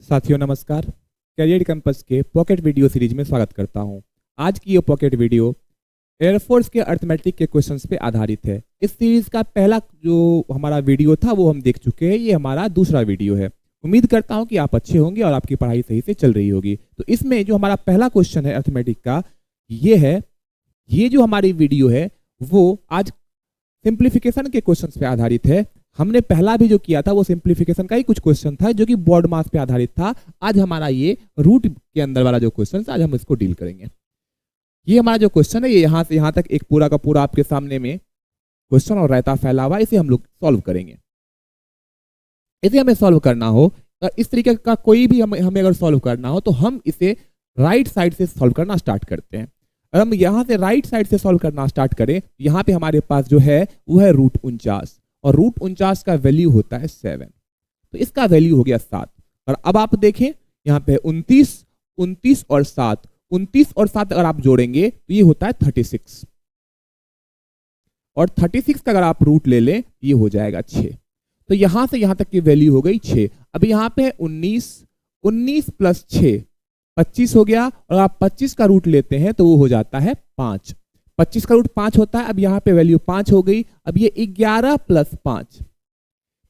साथियों नमस्कार। Career campus के पॉकेट वीडियो सीरीज में स्वागत करता हूं। आज की ये पॉकेट वीडियो एयरफोर्स के अर्थमेटिक के क्वेश्चंस पे आधारित है। इस सीरीज का पहला जो हमारा वीडियो था वो हम देख चुके हैं, ये हमारा दूसरा वीडियो है। उम्मीद करता हूं कि आप अच्छे होंगे और आपकी पढ़ाई सही से चल रही होगी। तो इसमें जो हमारा पहला क्वेश्चन है अर्थमेटिक का ये है, ये जो हमारी वीडियो है वो आज सिंप्लीफिकेशन के क्वेश्चंस पे आधारित है। हमने पहला भी जो किया था वो सिंप्लीफिकेशन का ही कुछ क्वेश्चन था जो कि बोर्ड मास पे आधारित था। आज हमारा ये रूट के अंदर वाला जो क्वेश्चन आज हम इसको डील करेंगे। ये हमारा जो क्वेश्चन है ये यहाँ से यहाँ तक एक पूरा का पूरा आपके सामने में क्वेश्चन और रायता फैला हुआ, इसे हम लोग सॉल्व करेंगे। इसे हमें सॉल्व करना हो और इस तरीके का कोई भी हमें अगर सॉल्व करना हो तो हम इसे राइट साइड से सॉल्व करना स्टार्ट करते हैं। और हम यहाँ से राइट साइड से सॉल्व करना स्टार्ट करें, यहाँ पे हमारे पास जो है वो है रूट 49 और रूट 49 का वैल्यू होता है 7, तो इसका वैल्यू हो गया 7। और अब आप देखें यहाँ पे 29 और 7 अगर आप जोड़ेंगे तो ये होता है 36 और 36 का अगर आप रूट ले लें ये हो जाएगा 6। तो यहां से यहां तक की वैल्यू हो गई 6। अब यहाँ पे 19 प्लस 6 25 हो गया और आप 25 का रूट लेते हैं तो वो हो जाता है 5। 25 का रूट 5 होता है। अब यहाँ पे वैल्यू 5 हो गई। अब ये 11 प्लस 5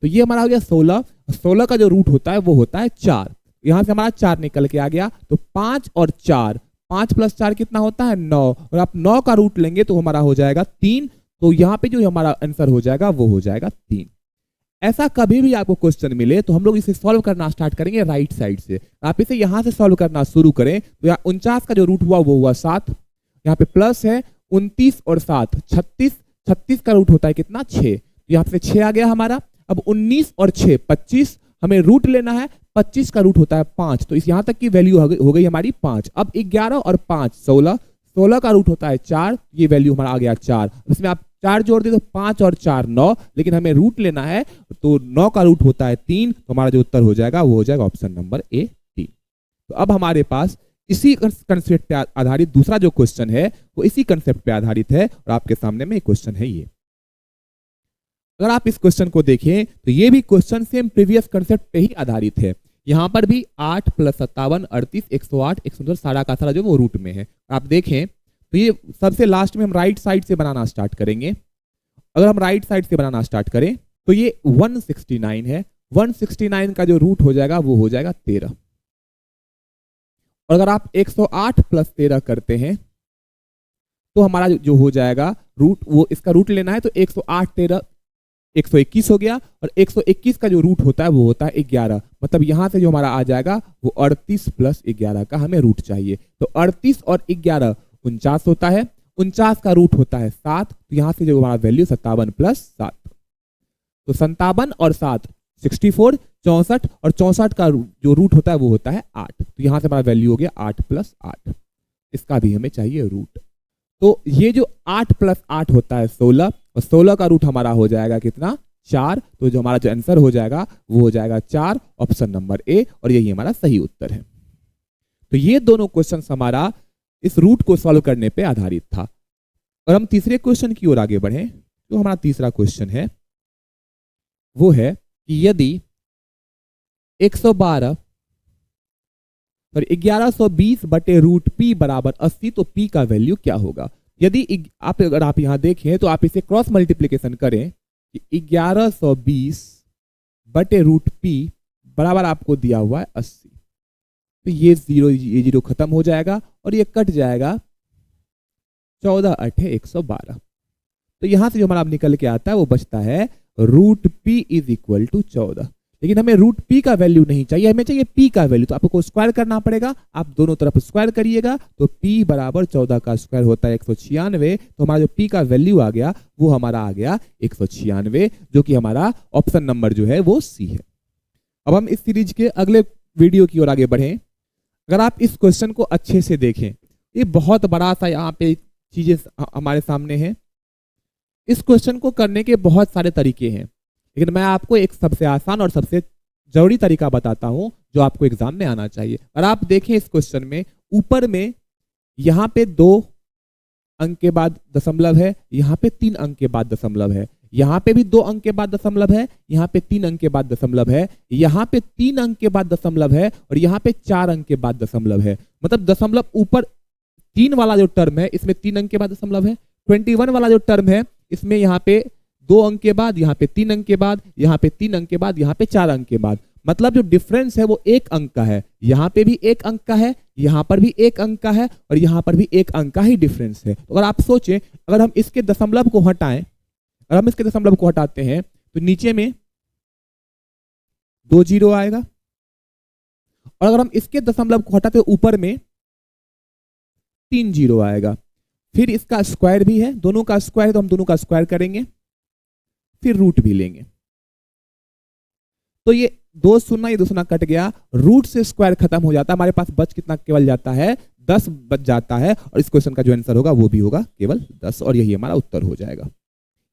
तो ये हमारा हो गया 16। 16 का जो रूट होता है वो होता है 4। यहाँ से हमारा 4 निकल के आ गया। तो 5 और 4, 5 प्लस 4 कितना होता है 9 और आप 9 का रूट लेंगे तो हमारा हो जाएगा 3। तो यहाँ पे जो हमारा आंसर हो जाएगा वो हो जाएगा 3। ऐसा कभी भी आपको क्वेश्चन मिले तो हम लोग इसे सॉल्व करना स्टार्ट करेंगे राइट साइड से। आप इसे यहाँ से सॉल्व करना शुरू करें तो यहाँ 49 का जो रूट हुआ वो हुआ 7, यहाँ पे प्लस है 29 और 7 36 का रूट होता है कितना 6, तो यहाँ पे 6 आ गया हमारा। अब 19 और 6 25, हमें रूट लेना है। 25 का रूट होता है 5, तो इस यहाँ तक की वैल्यू हो गई हमारी 5। अब 11 और 5 16 का रूट होता है 4, ये वैल्यू हमारा आ गया 4। इसमें आप 4 जोड़ दे तो 5 और 4 9, लेकिन हमें रूट लेना है तो 9 का रूट होता है 3, तो हमारा जो उत्तर हो जाएगा वो हो जाएगा ऑप्शन नंबर ए 3। तो अब हमारे पास इसी कंसेप्ट पे आधारित दूसरा जो क्वेश्चन है वो इसी कंसेप्ट पे आधारित है और आपके सामने में एक क्वेश्चन है। ये अगर आप इस क्वेश्चन को देखें तो ये भी क्वेश्चन सेम प्रीवियस कंसेप्ट पे ही आधारित है। यहाँ पर भी 8 प्लस 57 38 108 110 सारा का सारा जो वो रूट में है। आप देखें तो ये सबसे लास्ट में हम राइट साइड से बनाना स्टार्ट करेंगे। अगर हम राइट साइड से बनाना स्टार्ट करें तो ये 169 है। 169 का जो रूट हो जाएगा वो हो जाएगा 13। और अगर आप 108 प्लस 13 करते हैं तो हमारा जो हो जाएगा रूट, वो इसका रूट लेना है तो 108 13 121 हो गया। और 121 का जो रूट होता है वो होता है 11, मतलब यहां से जो हमारा आ जाएगा वो 38 प्लस 11 का हमें रूट चाहिए। तो 38 और 11 49 होता है। 49 का रूट होता है 7, तो यहां से जो हमारा वैल्यू 57 प्लस 7, तो 57 और 7 64, 64 और 64 का जो रूट होता है वो होता है 8, तो यहां से हमारा वैल्यू हो गया 8 प्लस 8, इसका भी हमें चाहिए रूट। तो ये जो 8 प्लस 8 होता है 16 और 16 का रूट हमारा हो जाएगा कितना 4, तो जो हमारा जो आंसर हो जाएगा वो हो जाएगा 4, ऑप्शन नंबर ए, और यही हमारा सही उत्तर है। तो ये दोनों क्वेश्चन हमारा इस रूट को सॉल्व करने पे आधारित था। और हम तीसरे क्वेश्चन की ओर आगे बढ़े तो हमारा तीसरा क्वेश्चन है वो है कि यदि 112 और 1120 बटे रूट पी बराबर 80 तो पी का वैल्यू क्या होगा। यदि अगर आप यहां देखें तो आप इसे क्रॉस मल्टीप्लिकेशन करें कि 1120 बटे रूट पी बराबर आपको दिया हुआ है 80, तो ये जीरो खत्म हो जाएगा और ये कट जाएगा 14 8 112। तो यहां से जो हमारा निकल के आता है वो बचता है root P is equal to 14। लेकिन हमें रूट पी का वैल्यू नहीं चाहिए, हमें चाहिए पी का वैल्यू। तो आपको स्क्वायर करना पड़ेगा, आप दोनों तरफ स्क्वायर करिएगा तो पी बराबर 14 का स्क्वायर होता है 196। तो हमारा जो पी का वैल्यू आ गया वो हमारा आ गया 196, जो कि हमारा ऑप्शन नंबर जो है वो सी है। अब हम इस सीरीज के अगले वीडियो की ओर आगे बढ़ें। अगर आप इस क्वेश्चन को अच्छे से देखें, ये बहुत बड़ा सा यहाँ पे चीजें हमारे सामने हैं। इस क्वेश्चन को करने के बहुत सारे तरीके हैं, लेकिन मैं आपको एक सबसे आसान और सबसे जरूरी तरीका बताता हूं जो आपको एग्जाम में आना चाहिए। और आप देखें इस क्वेश्चन में ऊपर में यहाँ पे 2 अंक के बाद दशमलव है, यहाँ पे 3 अंक के बाद दशमलव है। यहाँ पे भी 2 अंक के बाद दशमलव है, यहाँ पे 3 अंक के बाद दशमलव है, यहाँ पे 3 अंक के बाद दशमलव है और यहाँ पे 4 अंक के बाद दशमलव है। मतलब दशमलव ऊपर 3 वाला जो टर्म है इसमें 3 अंक के बाद दशमलव है। 21 वाला जो टर्म है इसमें यहाँ पे 2 अंक के बाद, यहाँ पे 3 अंक के बाद, यहाँ पे 3 अंक के बाद, यहाँ पे 4 अंक के बाद। मतलब जो डिफरेंस है वो 1 अंक का है। यहाँ पे भी 1 अंक का है, यहाँ पर भी 1 अंक का है और यहाँ पर भी 1 अंक का ही डिफरेंस है। तो अगर आप सोचें, अगर हम इसके दशमलव को हटाएं, अगर हम इसके दशमलव को हटाते हैं तो नीचे में 2 जीरो आएगा और अगर हम इसके दशमलव को हटाते हैं ऊपर में 3 जीरो आएगा। फिर इसका स्क्वायर भी है, दोनों का स्क्वायर, तो हम दोनों का स्क्वायर करेंगे, फिर रूट भी लेंगे। तो ये 2 शून्य, ये 2 शून्य कट गया, रूट से स्क्वायर खत्म हो जाता है। हमारे पास बच कितना केवल जाता है, 10 बच जाता है और इस क्वेश्चन का जो आंसर होगा वो भी होगा केवल 10 और यही हमारा उत्तर हो जाएगा।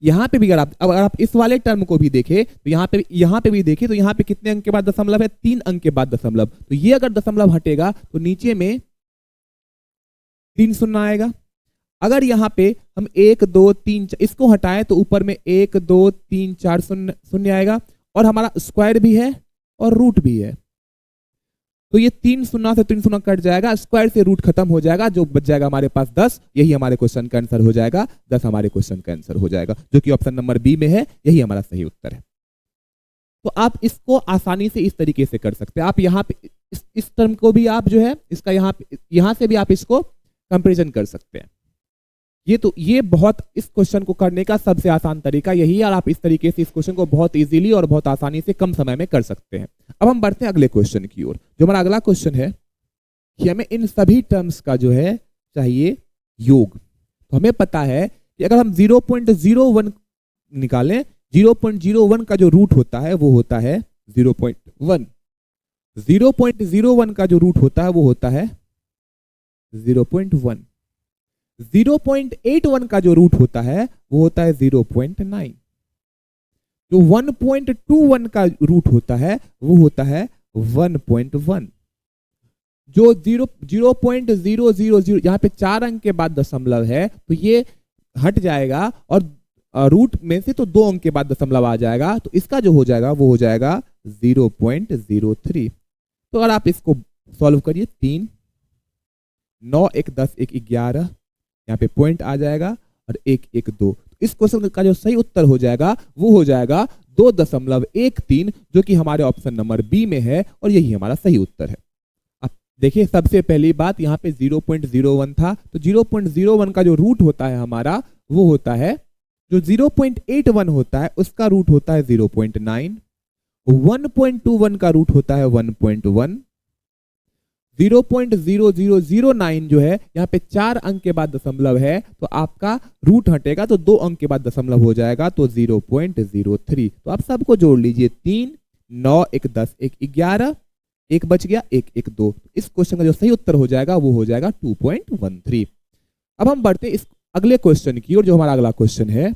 यहाँ पे भी अगर आप इस वाले टर्म को भी देखें तो यहाँ पे भी देखें तो यहाँ पे कितने अंक के बाद दशमलव है, 3 अंक के बाद दशमलव। तो ये अगर दशमलव हटेगा तो नीचे में 3 शून्य आएगा। अगर यहाँ पे हम 1 2 3 इसको हटाएं तो ऊपर में 1 2 3 4 शून्य आएगा और हमारा स्क्वायर भी है और रूट भी है। तो ये 3 शून्य से 3 शून्य कट जाएगा, स्क्वायर से रूट खत्म हो जाएगा, जो बच जाएगा हमारे पास 10। यही हमारे क्वेश्चन का आंसर हो जाएगा, 10 हमारे क्वेश्चन का आंसर हो जाएगा, जो कि ऑप्शन नंबर बी में है। यही हमारा सही उत्तर है। तो आप इसको आसानी से इस तरीके से कर सकते हैं। आप यहाँ पे इस टर्म को भी आप जो है इसका यहाँ से भी आप इसको कंपेरिजन कर सकते हैं। ये बहुत इस क्वेश्चन को करने का सबसे आसान तरीका यही है और आप इस तरीके से इस क्वेश्चन को बहुत इजीली और बहुत आसानी से कम समय में कर सकते हैं। अब हम बढ़ते हैं अगले क्वेश्चन की ओर। जो हमारा अगला क्वेश्चन है कि हमें इन सभी टर्म्स का जो है चाहिए योग। तो हमें पता है कि अगर हम 0.01 निकालें, 0.01 का जो रूट होता है वो होता है 0.1। 0.01 का जो रूट होता है वो होता है 0.1। 0.81 का जो रूट होता है वो होता है 0.9। जो 1.21 का रूट होता है वो होता है 1.1। जो 0.000 यहाँ पे 4 अंक के बाद दशमलव है तो ये हट जाएगा और रूट में से तो 2 अंक के बाद दशमलव आ जाएगा, तो इसका जो हो जाएगा वो हो जाएगा 0.03। तो अगर आप इसको सॉल्व करिए, 3 9 1 10 1 11, यहाँ पे पॉइंट आ जाएगा और 1 1 2। इस क्वेश्चन का जो सही उत्तर हो जाएगा वो हो जाएगा 2.13, जो कि हमारे ऑप्शन नंबर बी में है और यही हमारा सही उत्तर है। अब देखिए, सबसे पहली बात यहाँ पे 0.01 था, तो 0.01 का जो रूट होता है हमारा वो होता है, जो 0.81 होता है उसका रूट होता है 0.9, 1.21 का रूट होता है 1.1, 0.0009 जो है यहाँ पे 4 अंक के बाद दशमलव है, तो आपका रूट हटेगा तो 2 अंक के बाद दशमलव हो जाएगा, तो 0.03। तो आप सबको जोड़ लीजिए, 3 9 1 10 1 11, 1 बच गया, 1 1 2। इस क्वेश्चन का जो सही उत्तर हो जाएगा वो हो जाएगा 2.13। अब हम बढ़ते इस अगले क्वेश्चन की और जो हमारा अगला क्वेश्चन है,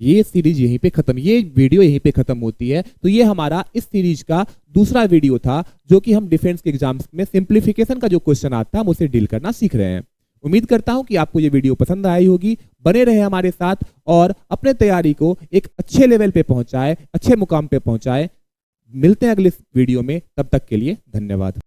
ये सीरीज यहीं पे खत्म, ये वीडियो यहीं पे खत्म होती है। तो ये हमारा इस सीरीज का दूसरा वीडियो था, जो कि हम डिफेंस के एग्जाम्स में सिंप्लीफिकेशन का जो क्वेश्चन आता है हम उसे डील करना सीख रहे हैं। उम्मीद करता हूं कि आपको ये वीडियो पसंद आई होगी। बने रहे हमारे साथ और अपने तैयारी को एक अच्छे लेवल पे पहुंचाए, अच्छे मुकाम पे पहुंचाए। मिलते हैं अगले वीडियो में, तब तक के लिए धन्यवाद।